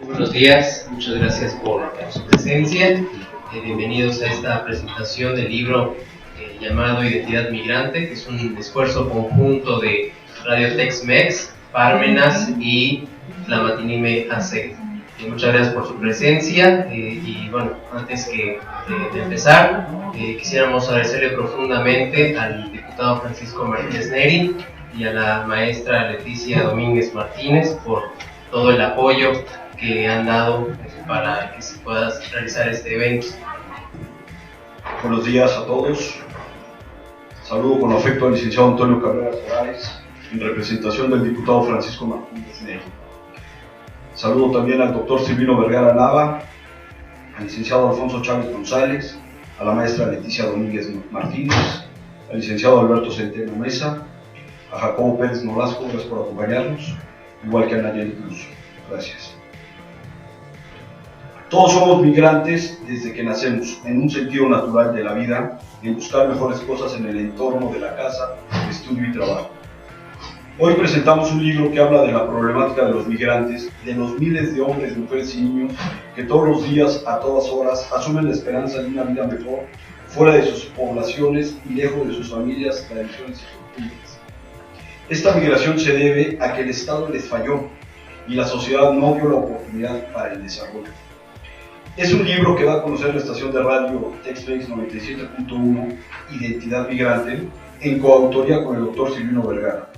Buenos días, muchas gracias por su presencia. Bienvenidos a esta presentación del libro llamado Identidad Migrante, que es un esfuerzo conjunto de Radio Tex-Mex, Parmenas y Tlamatinime AC. Muchas gracias por su presencia y bueno, antes de empezar, quisiéramos agradecerle profundamente al diputado Francisco Martínez Neri y a la maestra Leticia Domínguez Martínez por todo el apoyo que han dado para que se pueda realizar este evento. Buenos días a todos. Saludo con afecto al licenciado Antonio Cabrera Morales, en representación del diputado Francisco Martínez Neri. Saludo también al doctor Silvino Vergara Nava, al licenciado Alfonso Chávez González, a la maestra Leticia Domínguez Martínez, al licenciado Alberto Centeno Mesa, a Jacobo Pérez Nolasco, gracias por acompañarnos, igual que a Nayeli Cruz. Gracias. Todos somos migrantes desde que nacemos, en un sentido natural de la vida, en buscar mejores cosas en el entorno de la casa, estudio y trabajo. Hoy presentamos un libro que habla de la problemática de los migrantes, de los miles de hombres, mujeres y niños que todos los días, a todas horas, asumen la esperanza de una vida mejor, fuera de sus poblaciones y lejos de sus familias, tradiciones y costumbres. Esta migración se debe a que el Estado les falló y la sociedad no dio la oportunidad para el desarrollo. Es un libro que va a conocer la estación de radio Tex-Mex 97.1, Identidad Migrante, en coautoría con el doctor Silvino Vergara.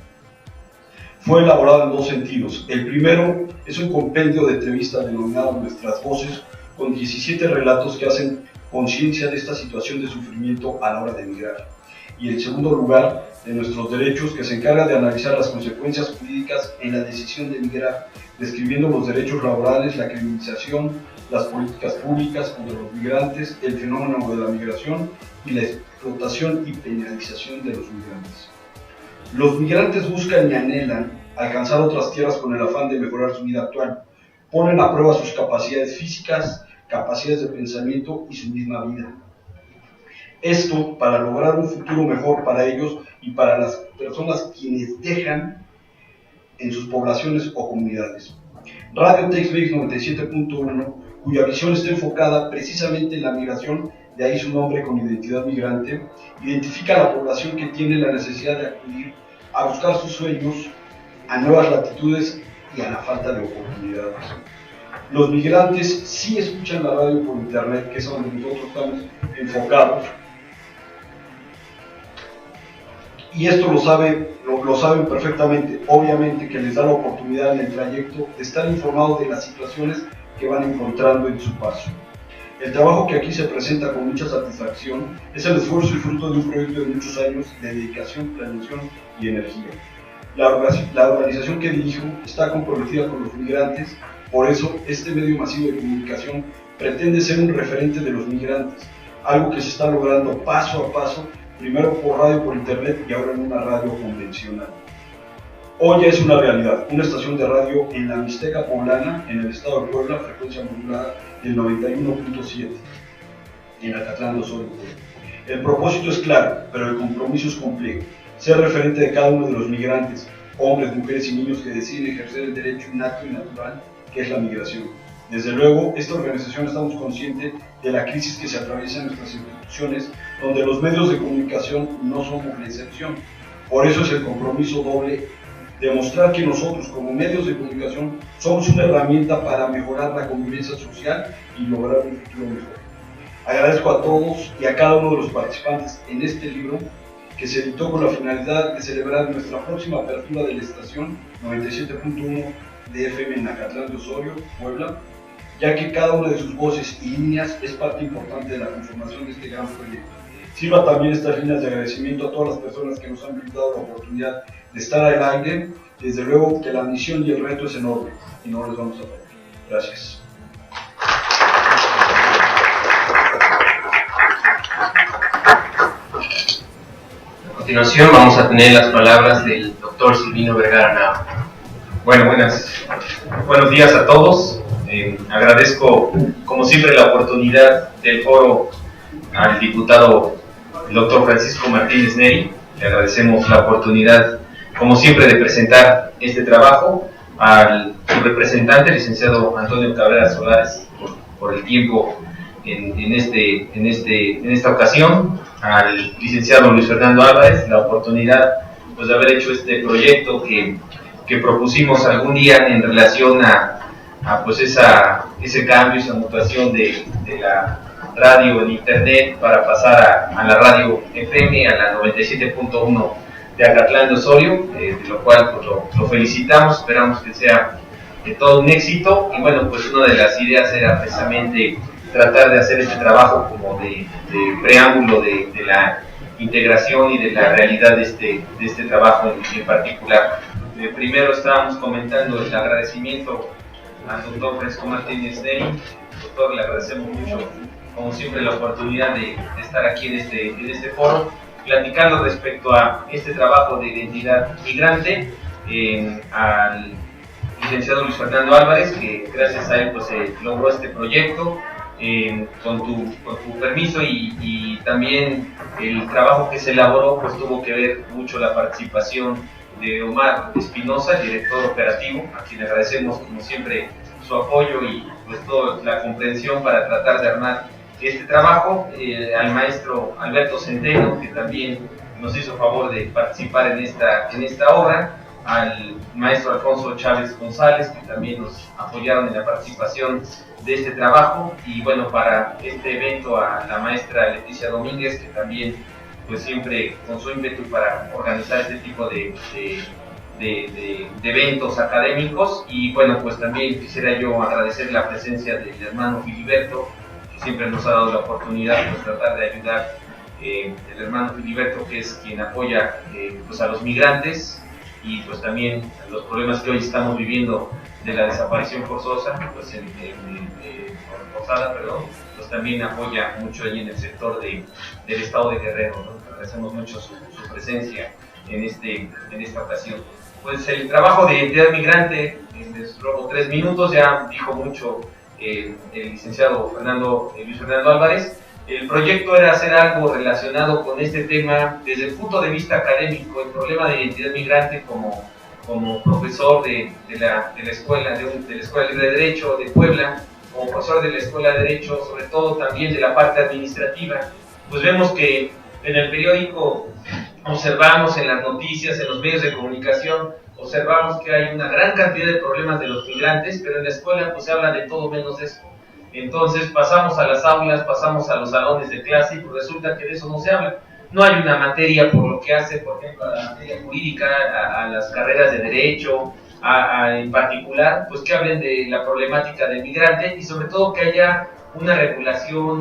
Fue elaborado en dos sentidos. El primero es un compendio de entrevistas denominado Nuestras Voces, con 17 relatos que hacen conciencia de esta situación de sufrimiento a la hora de migrar. Y en segundo lugar, de Nuestros Derechos, que se encarga de analizar las consecuencias jurídicas en la decisión de migrar, describiendo los derechos laborales, la criminalización, las políticas públicas contra los migrantes, el fenómeno de la migración y la explotación y penalización de los migrantes. Los migrantes buscan y anhelan alcanzar otras tierras con el afán de mejorar su vida actual. Ponen a prueba sus capacidades físicas, capacidades de pensamiento y su misma vida. Esto para lograr un futuro mejor para ellos y para las personas quienes dejan en sus poblaciones o comunidades. Radio Tex-Mex 97.1, cuya visión está enfocada precisamente en la migración, de ahí su nombre con identidad migrante, identifica a la población que tiene la necesidad de acudir a buscar sus sueños, a nuevas latitudes y a la falta de oportunidades. Los migrantes sí escuchan la radio por internet, que es donde nosotros estamos enfocados, y esto lo saben perfectamente. Obviamente que les da la oportunidad en el trayecto de estar informados de las situaciones que van encontrando en su paso. El trabajo que aquí se presenta con mucha satisfacción es el esfuerzo y fruto de un proyecto de muchos años de dedicación, planeación y energía. La organización que dirijo está comprometida con los migrantes, por eso este medio masivo de comunicación pretende ser un referente de los migrantes, algo que se está logrando paso a paso, primero por radio, por internet y ahora en una radio convencional. Hoy ya es una realidad, una estación de radio en la Mixteca Poblana, en el estado de Puebla, frecuencia modulada del 91.7, en Acatlán de Osorio. El propósito es claro, pero el compromiso es complejo, ser referente de cada uno de los migrantes, hombres, mujeres y niños que deciden ejercer el derecho innato y natural que es la migración. Desde luego, esta organización estamos conscientes de la crisis que se atraviesa en nuestras instituciones, donde los medios de comunicación no somos la excepción. Por eso es el compromiso doble, demostrar que nosotros como medios de comunicación somos una herramienta para mejorar la convivencia social y lograr un futuro mejor. Agradezco a todos y a cada uno de los participantes en este libro, que se editó con la finalidad de celebrar nuestra próxima apertura de la estación 97.1 de FM en Acatlán de Osorio, Puebla, ya que cada una de sus voces y líneas es parte importante de la conformación de este gran proyecto. Sirva también estas líneas de agradecimiento a todas las personas que nos han brindado la oportunidad de estar al aire. Desde luego que la misión y el reto es enorme y no les vamos a fallar. Gracias. A continuación vamos a tener las palabras del doctor Silvino Vergara Nava. Bueno, buenos días a todos. Agradezco, como siempre, la oportunidad del foro al diputado el doctor Francisco Martínez Neri. Le agradecemos la oportunidad, como siempre, de presentar este trabajo su representante, el licenciado Antonio Cabrera Solares, por el tiempo en esta ocasión, al licenciado Luis Fernando Álvarez, la oportunidad pues, de haber hecho este proyecto que propusimos algún día en relación a pues ese cambio, esa mutación de la radio en internet para pasar a la radio FM, a la 97.1 de Acatlán de Osorio, de lo cual pues, lo felicitamos, esperamos que sea todo un éxito. Y bueno, pues una de las ideas era precisamente tratar de hacer este trabajo como de preámbulo de la integración y de la realidad de este trabajo en particular. Primero estábamos comentando el agradecimiento al doctor Francisco Martínez Ney. Doctor, le agradecemos mucho, como siempre, la oportunidad de estar aquí en este foro, platicando respecto a este trabajo de identidad migrante, al licenciado Luis Fernando Álvarez, que gracias a él pues, logró este proyecto, con tu permiso y también el trabajo que se elaboró, pues tuvo que ver mucho la participación de Omar Espinosa, el director operativo, a quien agradecemos como siempre su apoyo y pues toda la comprensión para tratar de armar este trabajo, al maestro Alberto Centeno, que también nos hizo favor de participar en esta obra, al maestro Alfonso Chávez González, que también nos apoyaron en la participación de este trabajo, y bueno, para este evento a la maestra Leticia Domínguez, que también pues siempre con su ímpetu para organizar este tipo de eventos académicos. Y bueno, pues también quisiera yo agradecer la presencia del hermano Filiberto, que siempre nos ha dado la oportunidad de pues, tratar de ayudar, el hermano Filiberto, que es quien apoya pues, a los migrantes, y pues también los problemas que hoy estamos viviendo de la desaparición forzosa, pues pues también apoya mucho ahí en el sector del estado de Guerrero, ¿no? Agradecemos mucho su presencia en esta ocasión. Pues el trabajo de identidad migrante, les robo 3 minutos, ya dijo mucho el licenciado Luis Fernando Álvarez. El proyecto era hacer algo relacionado con este tema desde el punto de vista académico, el problema de identidad migrante como profesor de la Escuela Libre de Derecho de Puebla, como profesor de la Escuela de Derecho, sobre todo también de la parte administrativa. Pues vemos que en el periódico observamos, en las noticias, en los medios de comunicación, observamos que hay una gran cantidad de problemas de los migrantes, pero en la escuela pues se habla de todo menos de eso. Entonces pasamos a las aulas, pasamos a los salones de clase y pues resulta que de eso no se habla. No hay una materia por lo que hace, por ejemplo, a la materia jurídica, a las carreras de derecho, en particular, pues que hablen de la problemática del migrante y sobre todo que haya una regulación,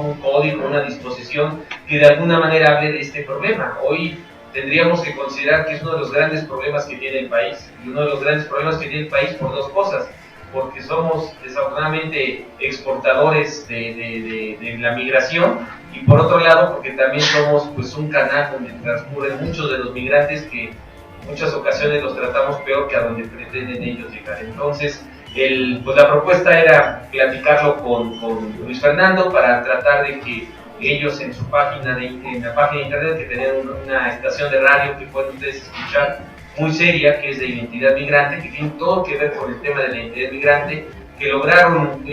un código, una disposición que de alguna manera hable de este problema. Hoy tendríamos que considerar que es uno de los grandes problemas que tiene el país, y uno de los grandes problemas que tiene el país por 2 cosas, porque somos desafortunadamente exportadores de la migración, y por otro lado porque también somos pues un canal donde transcurren muchos de los migrantes que en muchas ocasiones los tratamos peor que a donde pretenden ellos llegar. Entonces pues la propuesta era platicarlo con Luis Fernando para tratar de que ellos en la página de internet, que tenían una estación de radio que pueden ustedes escuchar, muy seria, que es de identidad migrante, que tiene todo que ver con el tema de la identidad migrante, que lograron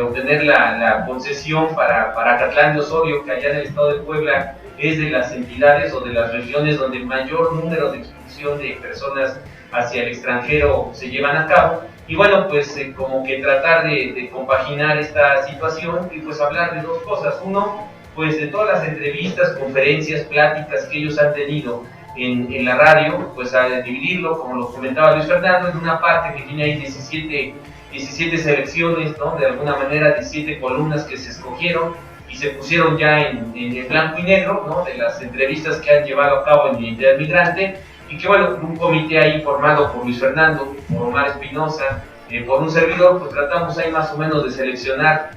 obtener la concesión para Acatlán de Osorio, que allá en el estado de Puebla es de las entidades o de las regiones donde el mayor número de expulsión de personas hacia el extranjero se llevan a cabo. Y bueno, pues como que tratar de compaginar esta situación y pues hablar de 2 cosas. Uno, pues de todas las entrevistas, conferencias, pláticas que ellos han tenido en la radio, pues a dividirlo, como lo comentaba Luis Fernando, en una parte que tiene ahí 17 selecciones, ¿no? De alguna manera 17 columnas que se escogieron y se pusieron ya en blanco y negro, ¿no? De las entrevistas que han llevado a cabo en Identidad Migrante, y que bueno, un comité ahí formado por Luis Fernando, por Omar Espinosa, por un servidor, pues tratamos ahí más o menos de seleccionar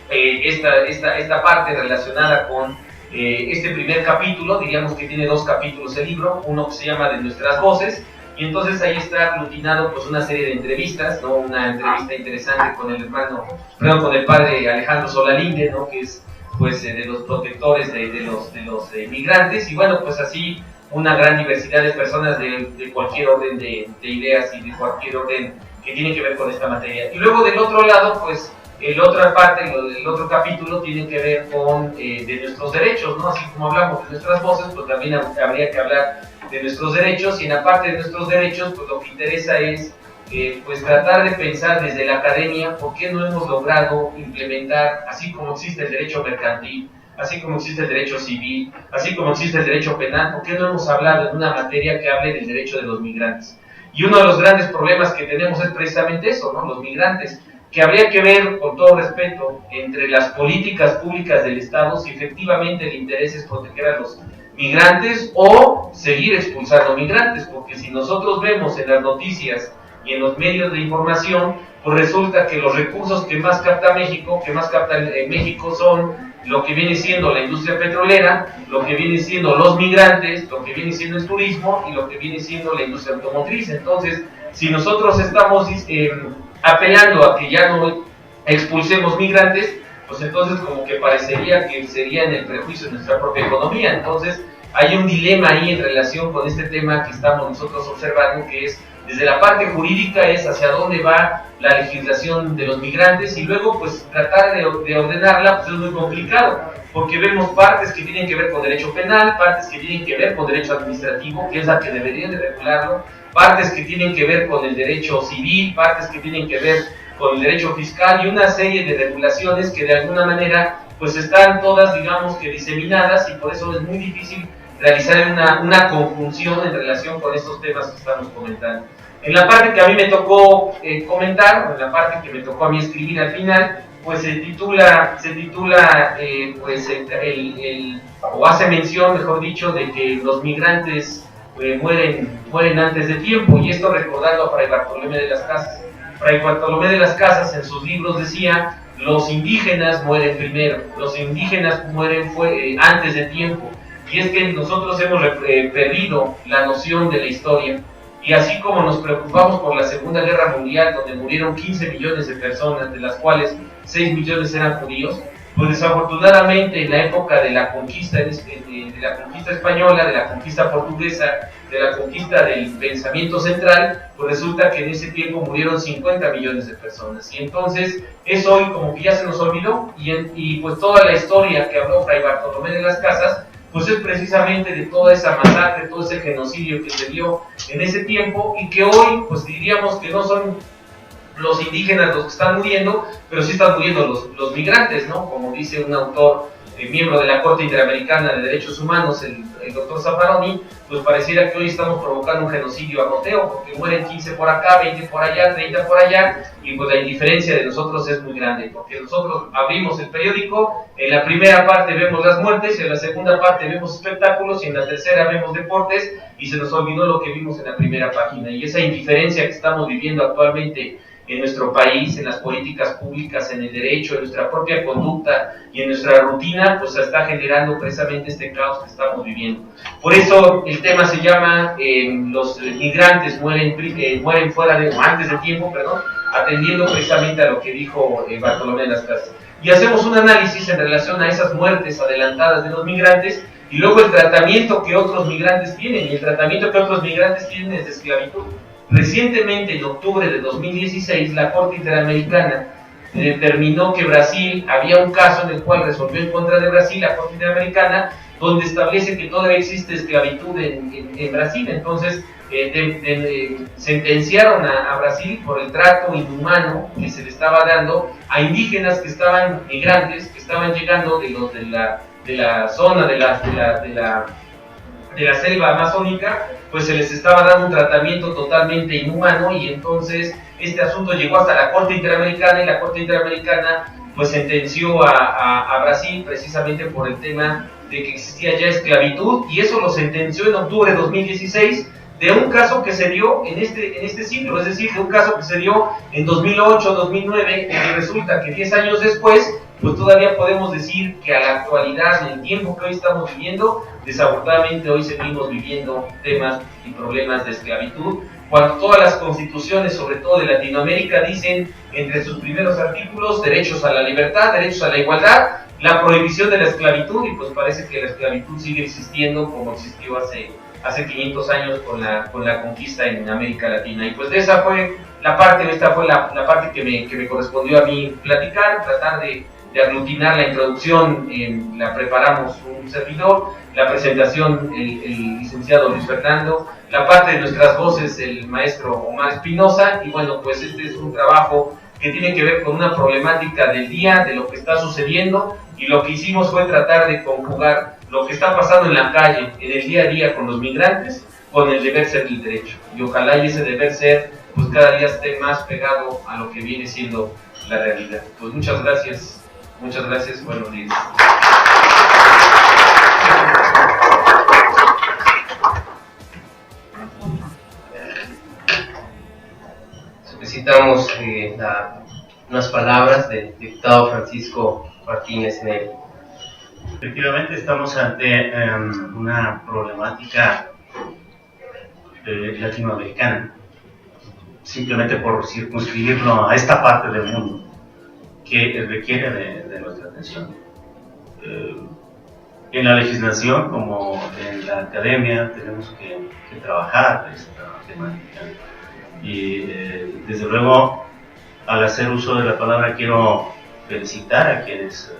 esta parte relacionada con este primer capítulo. Diríamos que tiene 2 capítulos el libro, uno que se llama De Nuestras Voces, y entonces ahí está aglutinado pues una serie de entrevistas, ¿no? Una entrevista interesante con el padre Alejandro Solalinde, ¿no? Que es pues de los protectores de los migrantes, y bueno, pues así una gran diversidad de personas de cualquier orden de ideas y de cualquier orden que tiene que ver con esta materia. Y luego del otro lado, pues, el otra parte, el otro capítulo tiene que ver con de nuestros derechos, ¿no? Así como hablamos de nuestras voces, pues también habría que hablar de nuestros derechos, y en la parte de nuestros derechos, pues lo que interesa es pues tratar de pensar desde la academia por qué no hemos logrado implementar, así como existe el derecho mercantil, así como existe el derecho civil, así como existe el derecho penal, por qué no hemos hablado en una materia que hable del derecho de los migrantes. Y uno de los grandes problemas que tenemos es precisamente eso, ¿no? Los migrantes, que habría que ver, con todo respeto, entre las políticas públicas del Estado, si efectivamente el interés es proteger a los migrantes o seguir expulsando migrantes, porque si nosotros vemos en las noticias y en los medios de información, pues resulta que los recursos que más capta México, México son lo que viene siendo la industria petrolera, lo que viene siendo los migrantes, lo que viene siendo el turismo y lo que viene siendo la industria automotriz. Entonces, si nosotros estamos apelando a que ya no expulsemos migrantes, pues entonces como que parecería que sería en el perjuicio de nuestra propia economía. Entonces, hay un dilema ahí en relación con este tema que estamos nosotros observando, que es desde la parte jurídica, es hacia dónde va la legislación de los migrantes, y luego pues tratar de ordenarla pues es muy complicado, porque vemos partes que tienen que ver con derecho penal, partes que tienen que ver con derecho administrativo, que es la que deberían de regularlo, partes que tienen que ver con el derecho civil, partes que tienen que ver con el derecho fiscal, y una serie de regulaciones que de alguna manera pues están todas, digamos, que diseminadas, y por eso es muy difícil realizar una conjunción en relación con estos temas que estamos comentando. En la parte que a mí me tocó comentar, o en la parte que me tocó a mí escribir al final, pues se titula pues o hace mención, mejor dicho, de que los migrantes mueren antes de tiempo, y esto recordando a Fray Bartolomé de las Casas. Fray Bartolomé de las Casas en sus libros decía: los indígenas mueren primero, los indígenas mueren antes de tiempo. Y es que nosotros hemos perdido la noción de la historia, y así como nos preocupamos por la Segunda Guerra Mundial, donde murieron 15 millones de personas, de las cuales 6 millones eran judíos, pues desafortunadamente en la época de la conquista, española, de la conquista portuguesa, de la conquista del pensamiento central, pues resulta que en ese tiempo murieron 50 millones de personas. Y entonces eso hoy como que ya se nos olvidó, y pues toda la historia que habló Fray Bartolomé de las Casas, pues es precisamente de toda esa masacre, todo ese genocidio que se dio en ese tiempo, y que hoy pues diríamos que no son los indígenas los que están muriendo, pero sí están muriendo los migrantes, ¿no? Como dice un autor, miembro de la Corte Interamericana de Derechos Humanos, el doctor Zaffaroni, pues pareciera que hoy estamos provocando un genocidio a goteo, porque mueren 15 por acá, 20 por allá, 30 por allá, y pues la indiferencia de nosotros es muy grande, porque nosotros abrimos el periódico, en la primera parte vemos las muertes, en la segunda parte vemos espectáculos, y en la tercera vemos deportes, y se nos olvidó lo que vimos en la primera página. Y esa indiferencia que estamos viviendo actualmente en nuestro país, en las políticas públicas, en el derecho, en nuestra propia conducta y en nuestra rutina, pues está generando precisamente este caos que estamos viviendo. Por eso el tema se llama los migrantes mueren fuera de, o antes de tiempo, perdón, atendiendo precisamente a lo que dijo Bartolomé de las Casas. Y hacemos un análisis en relación a esas muertes adelantadas de los migrantes, y luego el tratamiento que otros migrantes tienen, y el tratamiento que otros migrantes tienen es de esclavitud. Recientemente, en octubre de 2016, la Corte Interamericana determinó que Brasil, había un caso en el cual resolvió en contra de Brasil, la Corte Interamericana, donde establece que todavía existe esclavitud en Brasil. Entonces, sentenciaron a Brasil por el trato inhumano que se le estaba dando a indígenas que estaban migrantes, que estaban llegando de la zona de la selva amazónica, pues se les estaba dando un tratamiento totalmente inhumano, y entonces este asunto llegó hasta la Corte Interamericana, y la Corte Interamericana pues sentenció a Brasil precisamente por el tema de que existía ya esclavitud, y eso lo sentenció en octubre de 2016 de un caso que se dio en este siglo, es decir, de un caso que se dio en 2008, 2009, y resulta que 10 años después, pues todavía podemos decir que a la actualidad, en el tiempo que hoy estamos viviendo, desafortunadamente hoy seguimos viviendo temas y problemas de esclavitud, cuando todas las constituciones, sobre todo de Latinoamérica, dicen entre sus primeros artículos derechos a la libertad, derechos a la igualdad, la prohibición de la esclavitud, y pues parece que la esclavitud sigue existiendo como existió hace hace 500 años con la conquista en América Latina. Y pues de esa fue la parte, esta fue la parte que me correspondió a mí platicar, tratar de aglutinar la introducción. La preparamos un servidor, la presentación el licenciado Luis Fernando, la parte de nuestras voces el maestro Omar Espinosa, y bueno, pues este es un trabajo que tiene que ver con una problemática del día, de lo que está sucediendo, y lo que hicimos fue tratar de conjugar lo que está pasando en la calle, en el día a día con los migrantes, con el deber ser del derecho. Y ojalá y ese deber ser, pues cada día esté más pegado a lo que viene siendo la realidad. Pues muchas gracias, buenos días. Solicitamos unas palabras del diputado Francisco Martínez Neri. Efectivamente, estamos ante una problemática latinoamericana, simplemente por circunscribirlo a esta parte del mundo, que requiere de nuestra atención. En la legislación, como en la academia, tenemos que trabajar esta temática. Y desde luego, al hacer uso de la palabra, quiero felicitar a quienes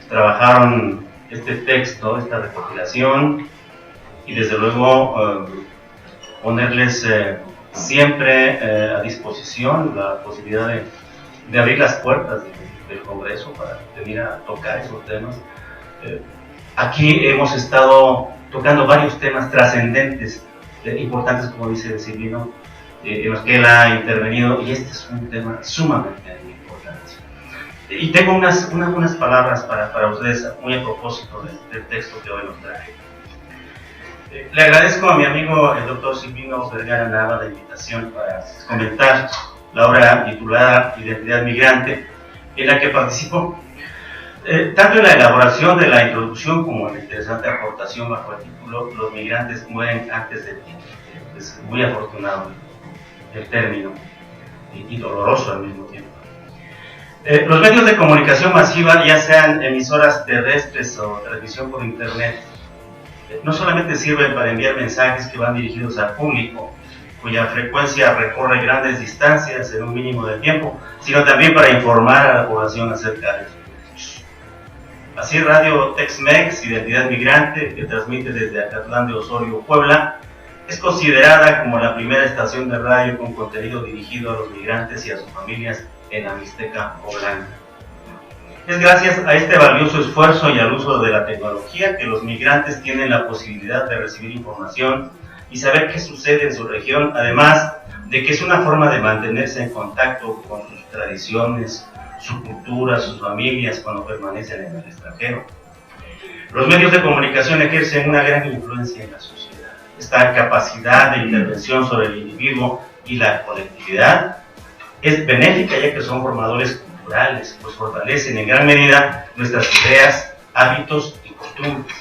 trabajaron este texto, esta recopilación, y desde luego ponerles siempre a disposición la posibilidad de abrir las puertas del Congreso para venir a tocar esos temas. Aquí hemos estado tocando varios temas trascendentes, importantes, como dice Silvino, en los que él ha intervenido, y este es un tema sumamente importante. Y tengo unas palabras para ustedes muy a propósito del texto que hoy nos traje. Le agradezco a mi amigo el doctor Silvino Vergara Nava la invitación para comentar la obra titulada Identidad Migrante, en la que participó. Tanto en la elaboración de la introducción como en la interesante aportación bajo el título Los migrantes mueren antes de tiempo. Es muy afortunado el término y doloroso al mismo tiempo. Los medios de comunicación masiva, ya sean emisoras terrestres o transmisión por internet, no solamente sirven para enviar mensajes que van dirigidos al público, cuya frecuencia recorre grandes distancias en un mínimo de tiempo, sino también para informar a la población acerca de sus derechos. Así, Radio Tex-Mex, Identidad Migrante, que transmite desde Acatlán de Osorio, Puebla, es considerada como la primera estación de radio con contenido dirigido a los migrantes y a sus familias en la Mixteca poblana. Es gracias a este valioso esfuerzo y al uso de la tecnología que los migrantes tienen la posibilidad de recibir información y saber qué sucede en su región, además de que es una forma de mantenerse en contacto con sus tradiciones, su cultura, sus familias cuando permanecen en el extranjero. Los medios de comunicación ejercen una gran influencia en la sociedad. Esta capacidad de intervención sobre el individuo y la colectividad es benéfica, ya que son formadores culturales, pues fortalecen en gran medida nuestras ideas, hábitos y costumbres.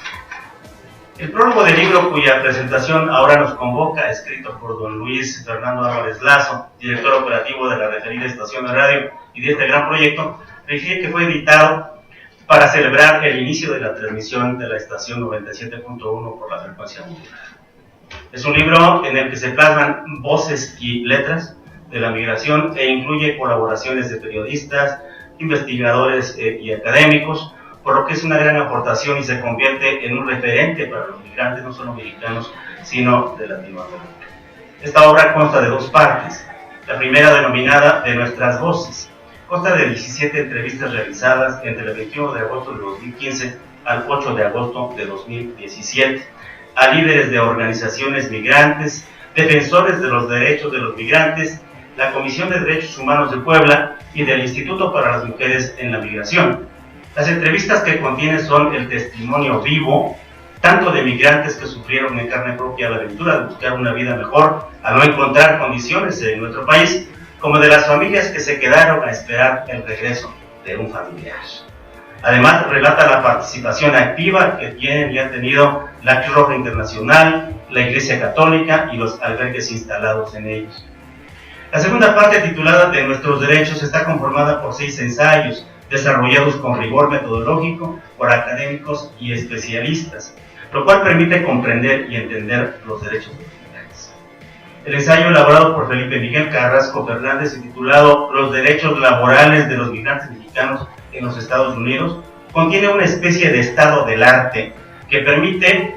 El prólogo del libro, cuya presentación ahora nos convoca, escrito por don Luis Fernando Álvarez Lazo, director operativo de la referida estación de radio y de este gran proyecto, refiere que fue editado para celebrar el inicio de la transmisión de la estación 97.1 por la frecuencia mundial. Es un libro en el que se plasman voces y letras de la migración e incluye colaboraciones de periodistas, investigadores y académicos, por lo que es una gran aportación y se convierte en un referente para los migrantes, no solo mexicanos, sino de Latinoamérica. Esta obra consta de dos partes. La primera, denominada De Nuestras Voces, consta de 17 entrevistas realizadas entre el 21 de agosto de 2015 al 8 de agosto de 2017 a líderes de organizaciones migrantes, defensores de los derechos de los migrantes, la Comisión de Derechos Humanos de Puebla y del Instituto para las Mujeres en la Migración. Las entrevistas que contienen son el testimonio vivo, tanto de migrantes que sufrieron en carne propia la aventura de buscar una vida mejor al no encontrar condiciones en nuestro país, como de las familias que se quedaron a esperar el regreso de un familiar. Además, relata la participación activa que tienen y han tenido la Cruz Roja Internacional, la Iglesia Católica y los albergues instalados en ellos. La segunda parte, titulada De Nuestros Derechos, está conformada por 6 ensayos desarrollados con rigor metodológico por académicos y especialistas, lo cual permite comprender y entender los derechos de los migrantes. El ensayo elaborado por Felipe Miguel Carrasco Fernández y titulado Los derechos laborales de los migrantes mexicanos en los Estados Unidos contiene una especie de estado del arte que permite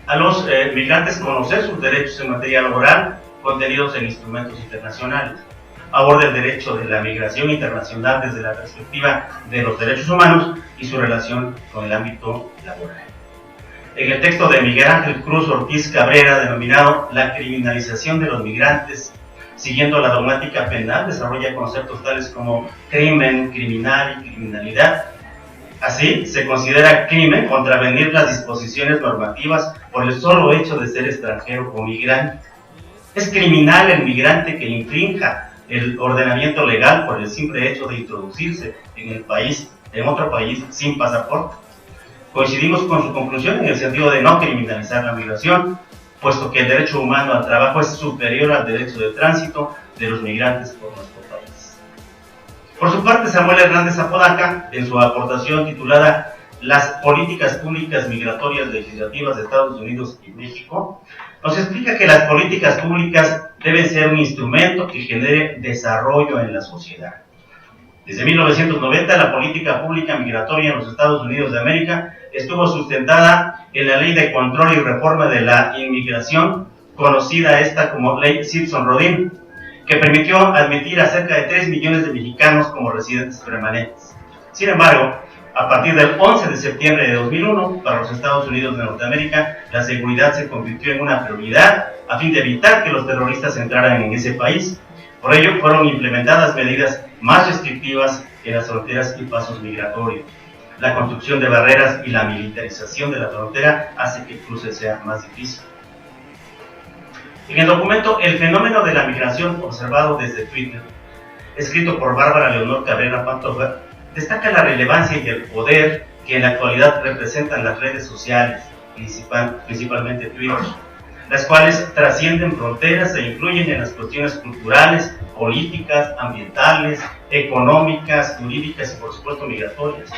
a los migrantes conocer sus derechos en materia laboral contenidos en instrumentos internacionales. Aborda el derecho de la migración internacional desde la perspectiva de los derechos humanos y su relación con el ámbito laboral. En el texto de Miguel Ángel Cruz Ortiz Cabrera, denominado La criminalización de los migrantes, siguiendo la dogmática penal, desarrolla conceptos tales como crimen, criminal y criminalidad. Así, se considera crimen contravenir las disposiciones normativas por el solo hecho de ser extranjero o migrante. Es criminal el migrante que infrinja el ordenamiento legal por el simple hecho de introducirse en otro país sin pasaporte. Coincidimos con su conclusión en el sentido de no criminalizar la migración, puesto que el derecho humano al trabajo es superior al derecho de tránsito de los migrantes por nuestro país. Por su parte, Samuel Hernández Apodaca, en su aportación titulada Las políticas públicas migratorias legislativas de Estados Unidos y México, nos explica que las políticas públicas deben ser un instrumento que genere desarrollo en la sociedad. Desde 1990, la política pública migratoria en los Estados Unidos de América estuvo sustentada en la Ley de Control y Reforma de la Inmigración, conocida esta como Ley Simpson-Rodin, que permitió admitir a cerca de 3 millones de mexicanos como residentes permanentes. Sin embargo, a partir del 11 de septiembre de 2001, para los Estados Unidos de Norteamérica, la seguridad se convirtió en una prioridad a fin de evitar que los terroristas entraran en ese país. Por ello, fueron implementadas medidas más restrictivas en las fronteras y pasos migratorios. La construcción de barreras y la militarización de la frontera hace que el cruce sea más difícil. En el documento El fenómeno de la migración observado desde Twitter, escrito por Bárbara Leonor Cabrera Pantoja, destaca la relevancia y el poder que en la actualidad representan las redes sociales, principalmente Twitter, las cuales trascienden fronteras e influyen en las cuestiones culturales, políticas, ambientales, económicas, jurídicas y por supuesto migratorias.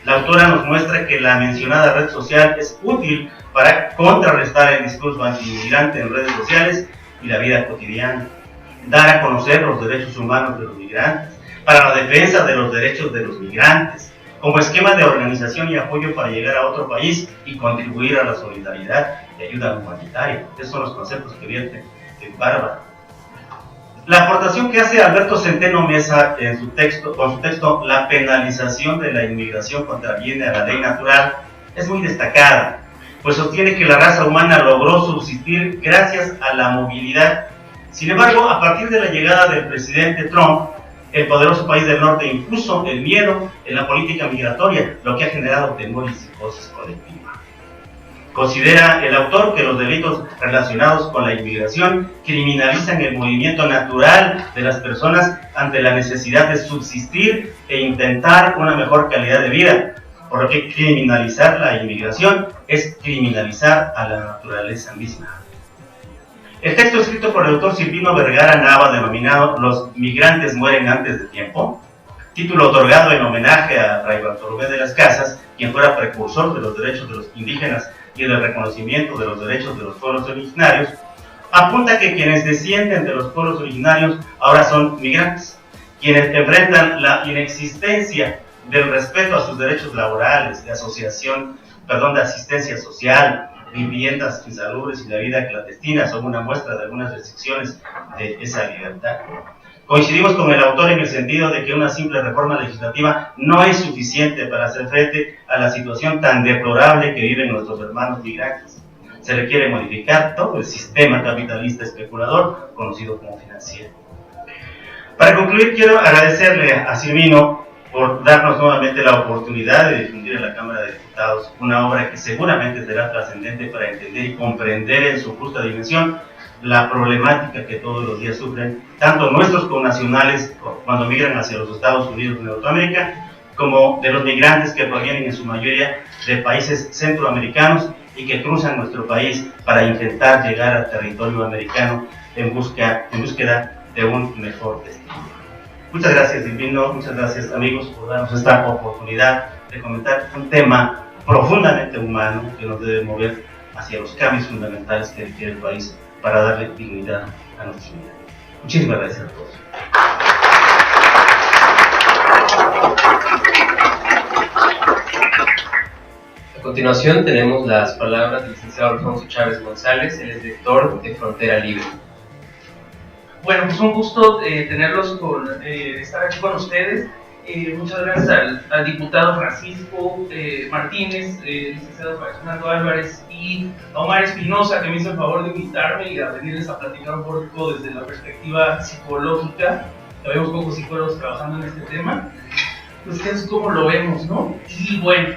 La autora nos muestra que la mencionada red social es útil para contrarrestar el discurso anti-inmigrante en redes sociales y la vida cotidiana, dar a conocer los derechos humanos de los migrantes, para la defensa de los derechos de los migrantes, como esquema de organización y apoyo para llegar a otro país y contribuir a la solidaridad y ayuda humanitaria. Esos son los conceptos que vierte en Bárbara. La aportación que hace Alberto Centeno Mesa en con su texto La penalización de la inmigración contraviene a la ley natural es muy destacada, pues sostiene que la raza humana logró subsistir gracias a la movilidad. Sin embargo, a partir de la llegada del presidente Trump, el poderoso país del norte impuso el miedo en la política migratoria, lo que ha generado temor y psicosis colectiva. Considera el autor que los delitos relacionados con la inmigración criminalizan el movimiento natural de las personas ante la necesidad de subsistir e intentar una mejor calidad de vida, por lo que criminalizar la inmigración es criminalizar a la naturaleza misma. El texto escrito por el doctor Silvino Vergara Nava, denominado Los migrantes mueren antes de tiempo, título otorgado en homenaje a Fray Bartolomé de las Casas, quien fuera precursor de los derechos de los indígenas y del reconocimiento de los derechos de los pueblos originarios, apunta que quienes descienden de los pueblos originarios ahora son migrantes, quienes enfrentan la inexistencia del respeto a sus derechos laborales, de asistencia social, viviendas insalubres y la vida clandestina son una muestra de algunas restricciones de esa libertad. Coincidimos con el autor en el sentido de que una simple reforma legislativa no es suficiente para hacer frente a la situación tan deplorable que viven nuestros hermanos migrantes. Se requiere modificar todo el sistema capitalista especulador conocido como financiero. Para concluir, quiero agradecerle a Silvino por darnos nuevamente la oportunidad de difundir en la Cámara de Diputados una obra que seguramente será trascendente para entender y comprender en su justa dimensión la problemática que todos los días sufren tanto nuestros connacionales cuando migran hacia los Estados Unidos de Norteamérica, como de los migrantes que provienen en su mayoría de países centroamericanos y que cruzan nuestro país para intentar llegar al territorio americano en búsqueda de un mejor destino. Muchas gracias, Silvino, muchas gracias, amigos, por darnos esta oportunidad de comentar un tema profundamente humano que nos debe mover hacia los cambios fundamentales que requiere el país para darle dignidad a nuestros migrantes. Muchísimas gracias a todos. A continuación tenemos las palabras del licenciado Alfonso Chávez González, el director de Frontera Libre. Bueno, pues un gusto estar aquí con ustedes. Muchas gracias al diputado Francisco Martínez, licenciado Fernando Álvarez y a Omar Espinosa, que me hizo el favor de invitarme y a venirles a platicar un poco desde la perspectiva psicológica. Habemos pocos psicólogos trabajando en este tema. Pues que es como lo vemos, ¿no? Y bueno,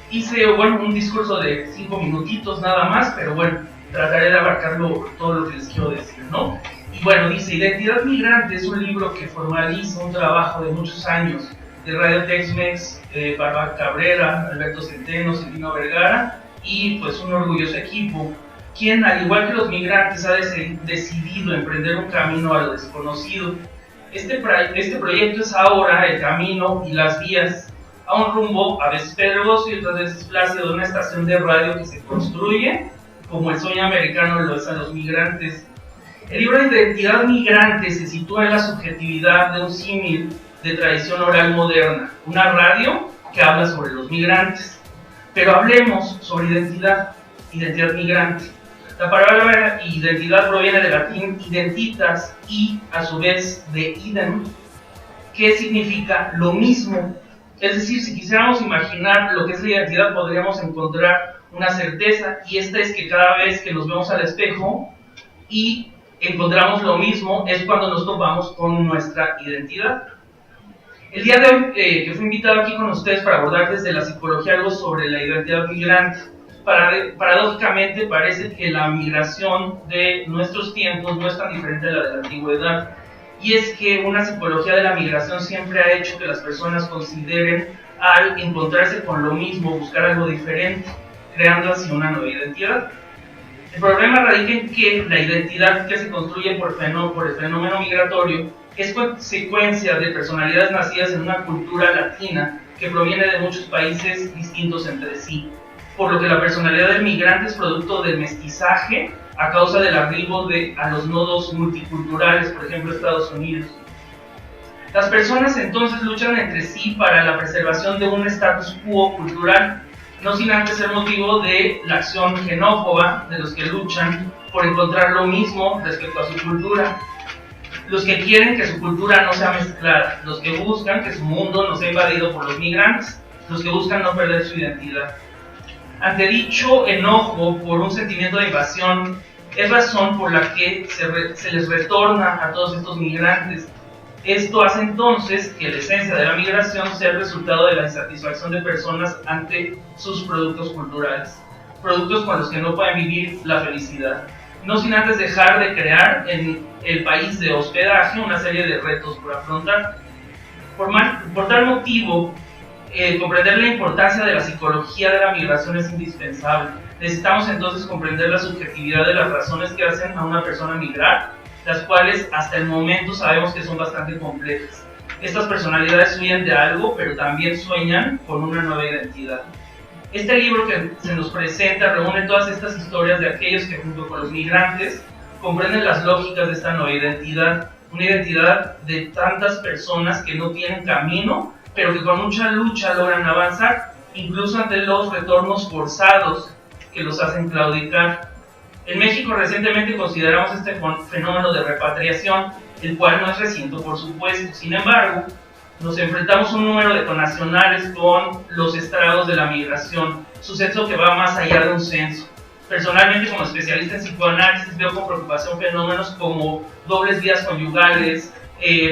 hice un discurso de 5 minutitos nada más, pero bueno, trataré de abarcarlo todo lo que les quiero decir, ¿no? Y bueno, dice, Identidad Migrante es un libro que formaliza un trabajo de muchos años de Radio Tex-Mex, Bárbara Cabrera, Alberto Centeno, Celino Vergara y pues un orgulloso equipo, quien al igual que los migrantes ha decidido emprender un camino a lo desconocido. Este proyecto es ahora el camino y las vías a un rumbo a veces pedregoso y otras veces plácido de una estación de radio que se construye como el sueño americano lo es a los migrantes. El libro de Identidad Migrante se sitúa en la subjetividad de un símil de tradición oral moderna, una radio que habla sobre los migrantes. Pero hablemos sobre identidad migrante. La palabra identidad proviene del latín identitas y a su vez de idem, que significa lo mismo. Es decir, si quisiéramos imaginar lo que es la identidad, podríamos encontrar una certeza, y esta es que cada vez que nos vemos al espejo y encontramos lo mismo, es cuando nos topamos con nuestra identidad. El día de hoy, que fui invitado aquí con ustedes para abordar desde la psicología algo sobre la identidad migrante, paradójicamente parece que la migración de nuestros tiempos no es tan diferente a la de la antigüedad, y es que una psicología de la migración siempre ha hecho que las personas consideren al encontrarse con lo mismo, buscar algo diferente, creando así una nueva identidad. El problema radica en que la identidad que se construye por el fenómeno migratorio es consecuencia de personalidades nacidas en una cultura latina que proviene de muchos países distintos entre sí, por lo que la personalidad del migrante es producto del mestizaje a causa del arribo a los nodos multiculturales, por ejemplo Estados Unidos. Las personas entonces luchan entre sí para la preservación de un status quo cultural, no sin antes ser motivo de la acción xenófoba de los que luchan por encontrar lo mismo respecto a su cultura, los que quieren que su cultura no sea mezclada, los que buscan que su mundo no sea invadido por los migrantes, los que buscan no perder su identidad. Ante dicho enojo por un sentimiento de invasión, es razón por la que se les retorna a todos estos migrantes. Esto hace entonces que la esencia de la migración sea el resultado de la insatisfacción de personas ante sus productos culturales, productos con los que no pueden vivir la felicidad, no sin antes dejar de crear en el país de hospedaje una serie de retos por afrontar. Por tal motivo, comprender la importancia de la psicología de la migración es indispensable. Necesitamos entonces comprender la subjetividad de las razones que hacen a una persona migrar, las cuales hasta el momento sabemos que son bastante complejas. Estas personalidades huyen de algo, pero también sueñan con una nueva identidad. Este libro que se nos presenta reúne todas estas historias de aquellos que junto con los migrantes comprenden las lógicas de esta nueva identidad, una identidad de tantas personas que no tienen camino, pero que con mucha lucha logran avanzar, incluso ante los retornos forzados que los hacen claudicar. En México recientemente consideramos este fenómeno de repatriación, el cual no es reciente por supuesto. Sin embargo, nos enfrentamos a un número de connacionales con los estragos de la migración, suceso que va más allá de un censo. Personalmente, como especialista en psicoanálisis, veo con preocupación fenómenos como dobles vidas conyugales,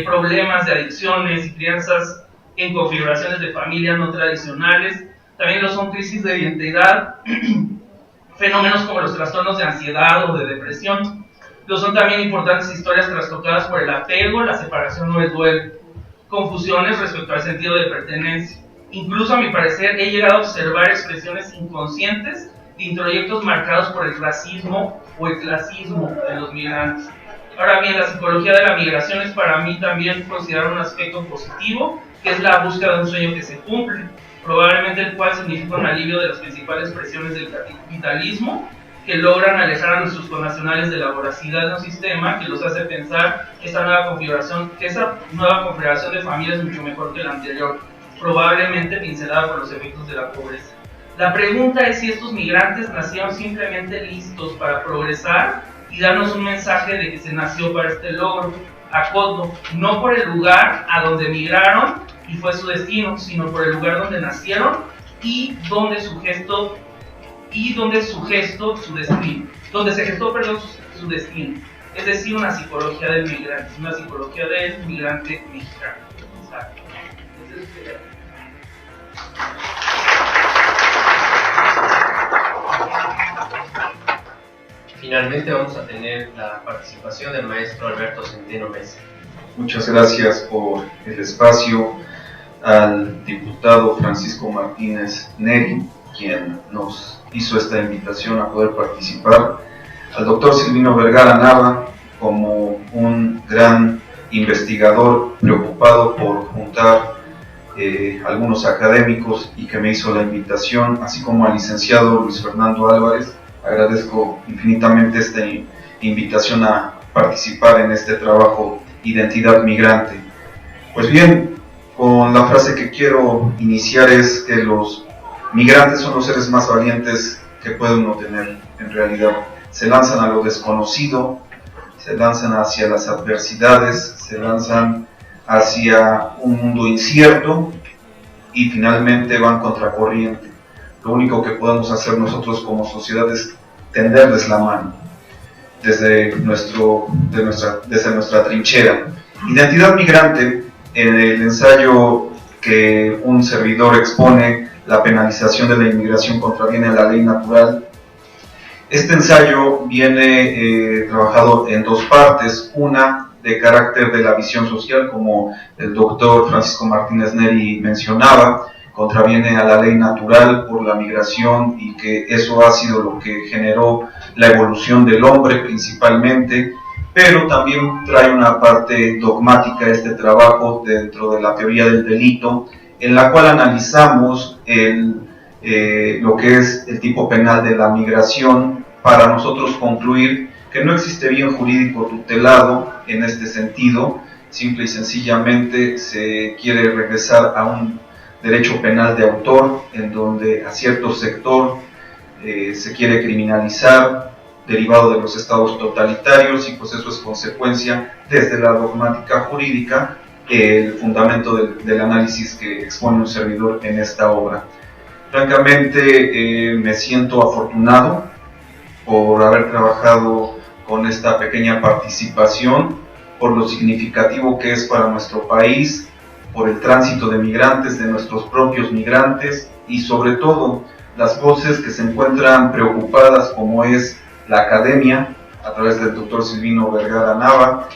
problemas de adicciones y crianzas en configuraciones de familias no tradicionales. También lo son crisis de identidad, fenómenos como los trastornos de ansiedad o de depresión. Lo son también importantes historias trastocadas por el apego, la separación o el duelo, confusiones respecto al sentido de pertenencia. Incluso, a mi parecer, he llegado a observar expresiones inconscientes de introyectos marcados por el racismo o el clasismo de los migrantes. Ahora bien, la psicología de la migración es para mí también considerar un aspecto positivo, que es la búsqueda de un sueño que se cumple. probablemente el cual significa un alivio de las principales presiones del capitalismo que logran alejar a nuestros connacionales de la voracidad de un sistema que los hace pensar que esa nueva configuración de familias es mucho mejor que la anterior, probablemente pincelada por los efectos de la pobreza. La pregunta es si estos migrantes nacieron simplemente listos para progresar y darnos un mensaje de que se nació para este logro, acoto, no por el lugar a donde migraron y fue su destino, sino por el lugar donde nacieron y donde su gesto su destino, donde se gestó, su destino, es decir, una psicología del migrante, una psicología del migrante mexicano. Exacto. Finalmente vamos a tener la participación del maestro Alberto Centeno Mesa. Muchas gracias por el espacio, al diputado Francisco Martínez Neri, quien nos hizo esta invitación a poder participar, al doctor Silvino Vergara Nava, como un gran investigador preocupado por juntar algunos académicos y que me hizo la invitación, así como al licenciado Luis Fernando Álvarez. Agradezco infinitamente esta invitación a participar en este trabajo Identidad Migrante. Pues bien, con la frase que quiero iniciar es que los migrantes son los seres más valientes que puede uno tener en realidad. Se lanzan a lo desconocido, se lanzan hacia las adversidades, se lanzan hacia un mundo incierto y finalmente van contracorriente. Lo único que podemos hacer nosotros como sociedad es tenderles la mano desde nuestra trinchera. Identidad Migrante, en el ensayo que un servidor expone, la penalización de la inmigración contraviene a la ley natural. Este ensayo viene trabajado en dos partes, una de carácter de la visión social, como el doctor Francisco Martínez Neri mencionaba, contraviene a la ley natural por la migración y que eso ha sido lo que generó la evolución del hombre principalmente, pero también trae una parte dogmática este trabajo dentro de la teoría del delito, en la cual analizamos lo que es el tipo penal de la migración para nosotros concluir que no existe bien jurídico tutelado en este sentido, simple y sencillamente se quiere regresar a un derecho penal de autor, en donde a cierto sector se quiere criminalizar, derivado de los estados totalitarios, y pues eso es consecuencia desde la dogmática jurídica, el fundamento del análisis que expone un servidor en esta obra. Francamente me siento afortunado por haber trabajado con esta pequeña participación, por lo significativo que es para nuestro país, por el tránsito de migrantes, de nuestros propios migrantes, y sobre todo las voces que se encuentran preocupadas, como es la academia, a través del doctor Silvino Vergara Nava,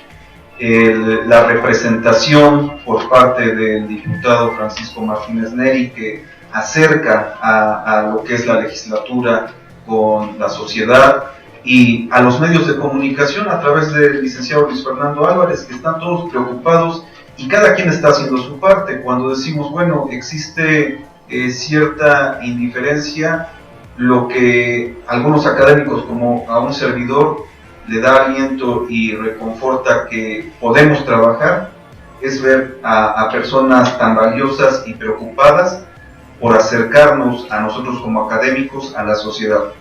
la representación por parte del diputado Francisco Martínez Neri, que acerca a lo que es la legislatura con la sociedad, y a los medios de comunicación a través del licenciado Luis Fernando Álvarez, que están todos preocupados y cada quien está haciendo su parte. Cuando decimos, bueno, existe cierta indiferencia, lo que algunos académicos, como a un servidor, le da aliento y reconforta que podemos trabajar, es ver a personas tan valiosas y preocupadas por acercarnos a nosotros como académicos, a la sociedad.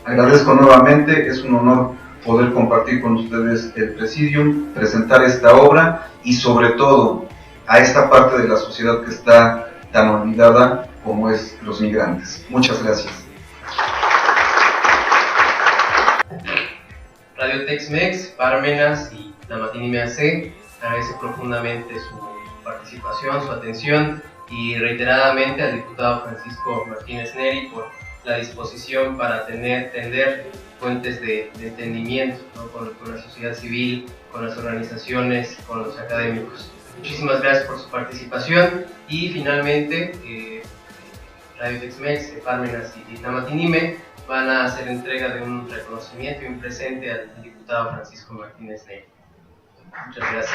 Agradezco nuevamente, es un honor poder compartir con ustedes el Presidium, presentar esta obra y sobre todo a esta parte de la sociedad que está tan olvidada como es los migrantes. Muchas gracias. Radio Tex-Mex, Parmenas y la Matinime AC agradece profundamente su participación, su atención, y reiteradamente al diputado Francisco Martínez Neri por la disposición para tender fuentes de entendimiento, ¿no? con la sociedad civil, con las organizaciones, con los académicos. Muchísimas gracias por su participación, y finalmente Radio Tex-Mex, Parmenas y Namatinime van a hacer entrega de un reconocimiento y un presente al diputado Francisco Martínez Neri. Muchas gracias.